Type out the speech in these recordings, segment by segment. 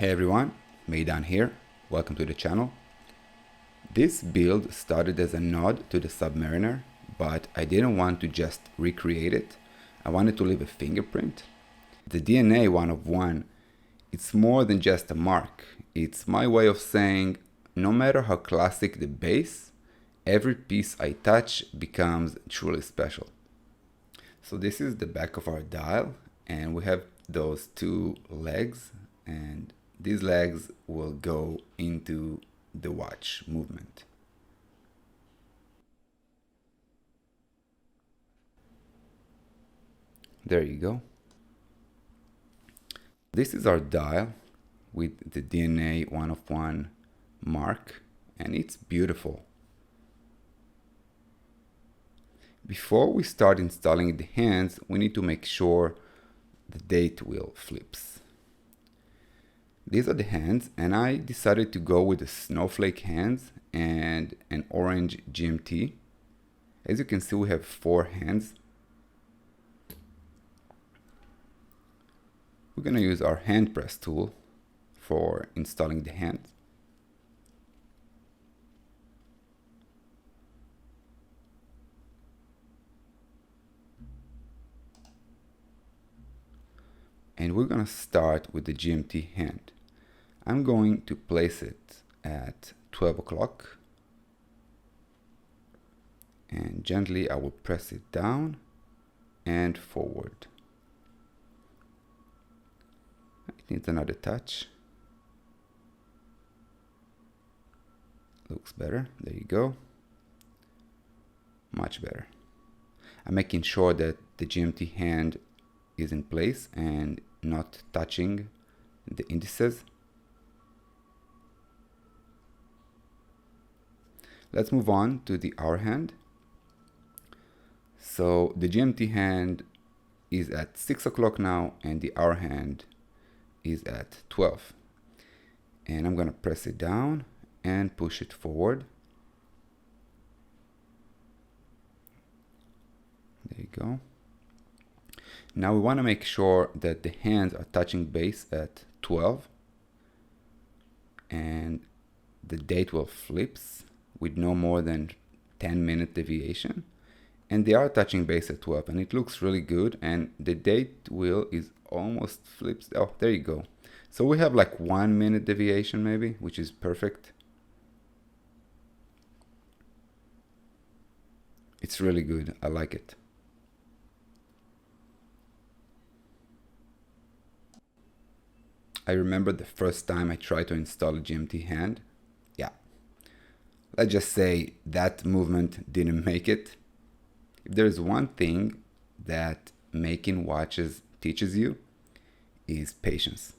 Hey everyone, Meidan here. Welcome to the channel. This build started as a nod to the Submariner, but I didn't want to just recreate it. I wanted to leave a fingerprint. The DNA 1 of 1, it's more than just a mark. It's my way of saying, no matter how classic the base, every piece I touch becomes truly special. So this is the back of our dial, and we have those two legs, and these legs will go into the watch movement. There you go. This is our dial with the DNA 1 of 1 mark, and it's beautiful. Before we start installing the hands, we need to make sure the date wheel flips. These are the hands, and I decided to go with the snowflake hands and an orange GMT. As you can see, we have 4 hands. We're going to use our hand press tool for installing the hands. And we're going to start with the GMT hand. I'm going to place it at 12 o'clock. And gently I will press it down and forward. It needs another touch. Looks better. There you go. Much better. I'm making sure that the GMT hand is in place and not touching the indices. Let's move on to the hour hand. So the GMT hand is at 6 o'clock now, and the hour hand is at 12. And I'm going to press it down and push it forward. There you go. Now we want to make sure that the hands are touching base at 12, and the date wheel flips with no more than 10-minute deviation, and they are touching base at 12, and it looks really good, and the date wheel is almost flips. Oh, there you go. So we have like 1 minute deviation maybe, which is perfect. It's really good. I like it. I remember the first time I tried to install a GMT hand. Yeah. Let's just say that movement didn't make it. If there's one thing that making watches teaches you, is patience.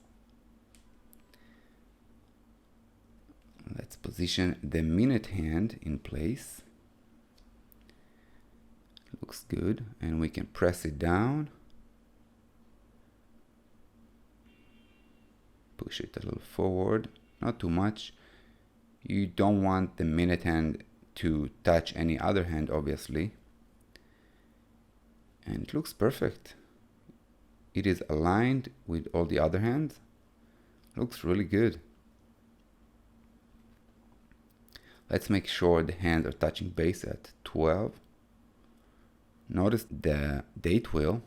Let's position the minute hand in place. Looks good, and we can press it down. Push it a little forward, not too much. You don't want the minute hand to touch any other hand, obviously. And it looks perfect. It is aligned with all the other hands. Looks really good. Let's make sure the hands are touching base at 12. Notice the date wheel.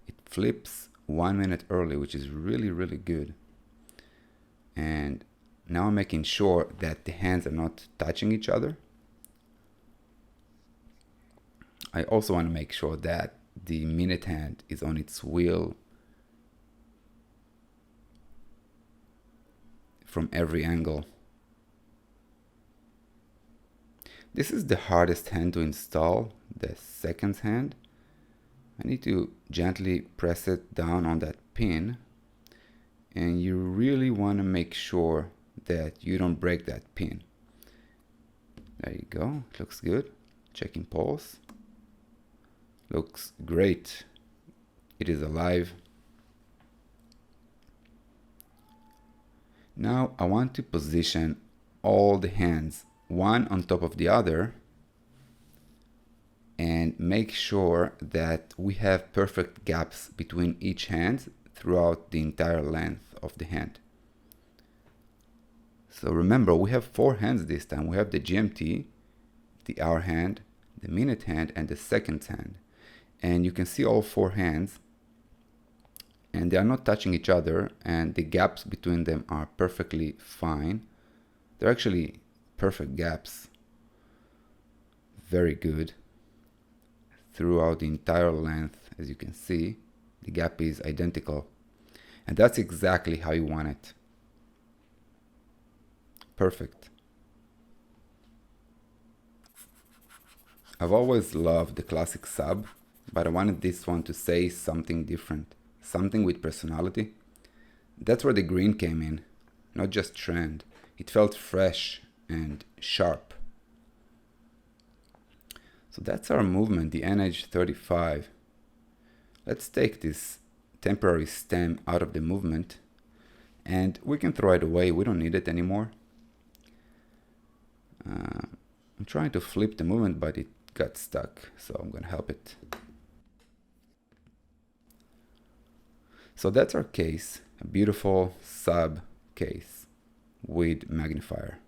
It flips 1 minute early, which is really, really good. And now I'm making sure that the hands are not touching each other. I also want to make sure that the minute hand is on its wheel from every angle. This is the hardest hand to install, the seconds hand. I need to gently press it down on that pin, and you really want to make sure that you don't break that pin. There you go. It looks good. Checking pulse. Looks great. It is alive. Now I want to position all the hands one on top of the other and make sure that we have perfect gaps between each hand throughout the entire length of the hand. So remember, we have 4 hands this time. We have the GMT, the hour hand, the minute hand, and the seconds hand. And you can see all 4 hands, and they are not touching each other, and the gaps between them are perfectly fine. They're actually perfect gaps. Very good. Throughout the entire length, as you can see, the gap is identical. And that's exactly how you want it. Perfect. I've always loved the classic sub, but I wanted this one to say something different, something with personality. That's where the green came in, not just trend. It felt fresh and sharp. So that's our movement, the NH35. Let's take this temporary stem out of the movement, and we can throw it away. We don't need it anymore. I'm trying to flip the movement, but it got stuck, so I'm gonna help it. So that's our case, a beautiful sub case with magnifier.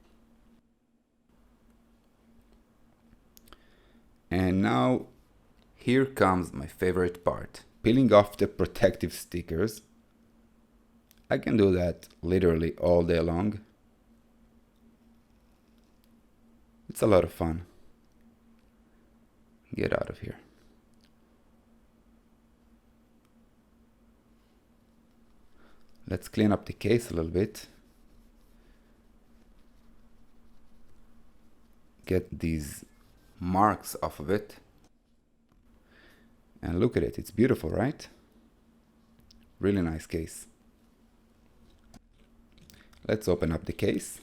And now here comes my favorite part, peeling off the protective stickers. I can do that literally all day long. It's a lot of fun. Get out of here. Let's clean up the case a little bit. Get these marks off of it. And look at it, it's beautiful, right? Really nice case. Let's open up the case.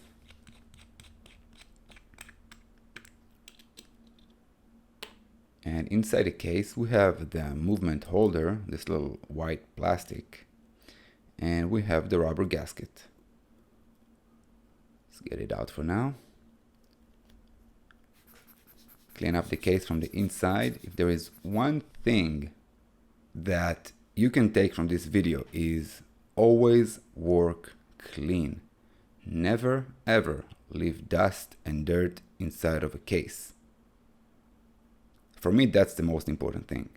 And inside the case we have the movement holder, this little white plastic, and we have the rubber gasket. Let's get it out for now. Clean up the case from the inside. If there is one thing that you can take from this video is always work clean. Never ever leave dust and dirt inside of a case. For me, that's the most important thing.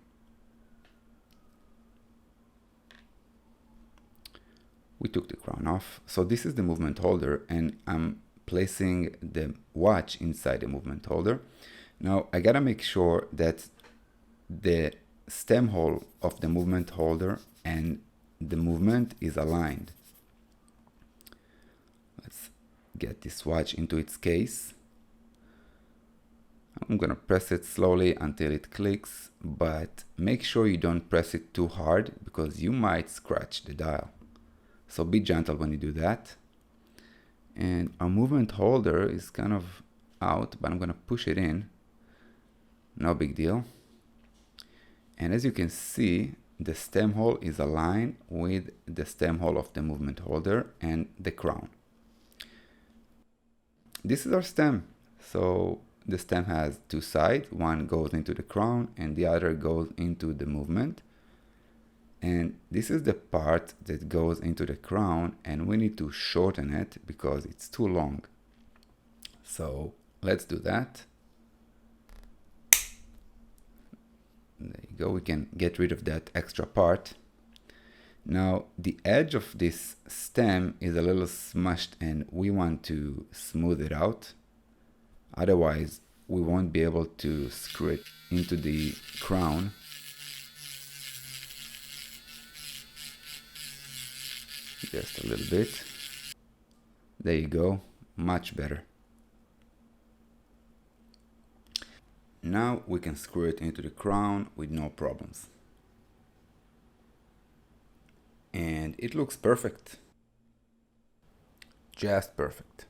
We took the crown off. So this is the movement holder, and I'm placing the watch inside the movement holder. Now I gotta make sure that the stem hole of the movement holder and the movement is aligned. Let's get this watch into its case. I'm gonna press it slowly until it clicks, but make sure you don't press it too hard because you might scratch the dial. So be gentle when you do that. And our movement holder is kind of out, but I'm gonna push it in. No big deal. And as you can see, the stem hole is aligned with the stem hole of the movement holder and the crown. This is our stem. So the stem has 2 sides. One goes into the crown and the other goes into the movement. And this is the part that goes into the crown, and we need to shorten it because it's too long. So let's do that. There you go, we can get rid of that extra part. Now the edge of this stem is a little smushed and we want to smooth it out. Otherwise we won't be able to screw it into the crown. Just a little bit. There you go, much better. Now we can screw it into the crown with no problems. And it looks perfect. Just perfect.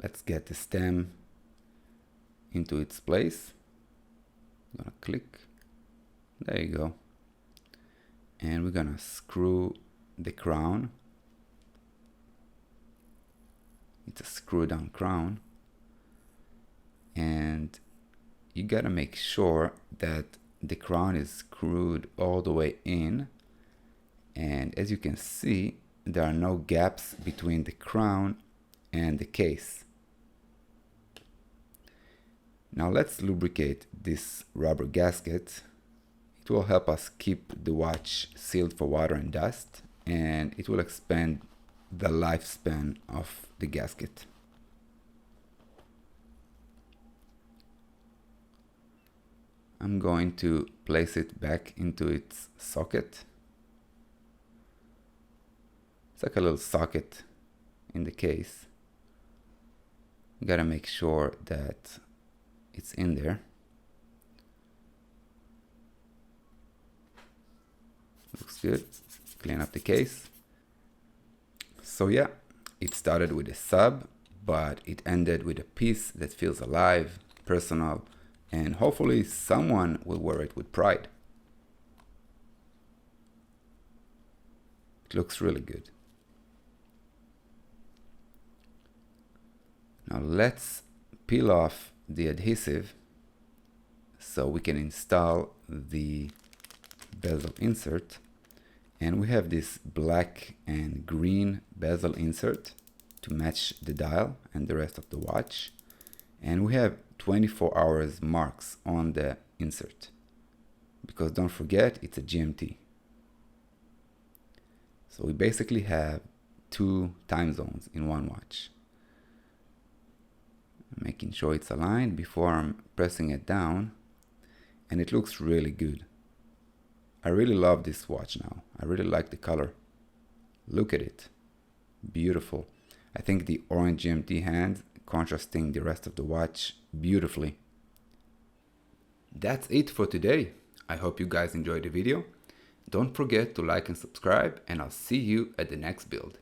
Let's get the stem into its place. I'm gonna click. There you go. And we're gonna screw the crown. It's a screw down crown. And you gotta make sure that the crown is screwed all the way in, and as you can see, there are no gaps between the crown and the case. Now let's lubricate this rubber gasket. It will help us keep the watch sealed for water and dust, and it will expand the lifespan of the gasket. I'm going to place it back into its socket. It's like a little socket in the case. You gotta make sure that it's in there. Looks good. Clean up the case. So yeah, it started with a sub, but it ended with a piece that feels alive, personal, and hopefully someone will wear it with pride. It looks really good. Now let's peel off the adhesive so we can install the bezel insert. And we have this black and green bezel insert to match the dial and the rest of the watch. And we have 24 hours marks on the insert, because don't forget, it's a GMT. So we basically have 2 time zones in one watch. Making sure it's aligned before I'm pressing it down, and it looks really good. I really love this watch now. I really like the color. Look at it. Beautiful. I think the orange GMT hand contrasting the rest of the watch beautifully. That's it for today. I hope you guys enjoyed the video. Don't forget to like and subscribe, and I'll see you at the next build.